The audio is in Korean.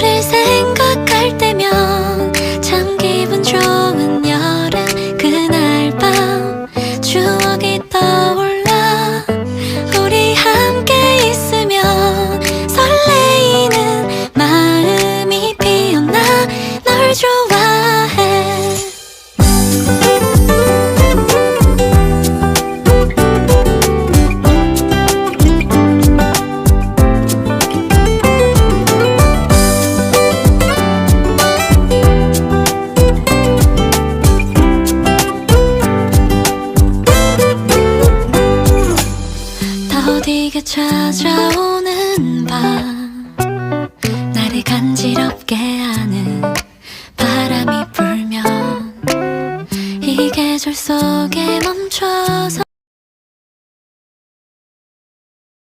너를 생각할 때면 참 기분 좋은 여름. 그날 밤 추억이 떠올라. 우리 함께 있으면 설레이는 마음이 피어나. 널 좋아해. 더디게 찾아오는 밤, 나를 간지럽게 하는 바람이 불면 이 계절 속에 멈춰서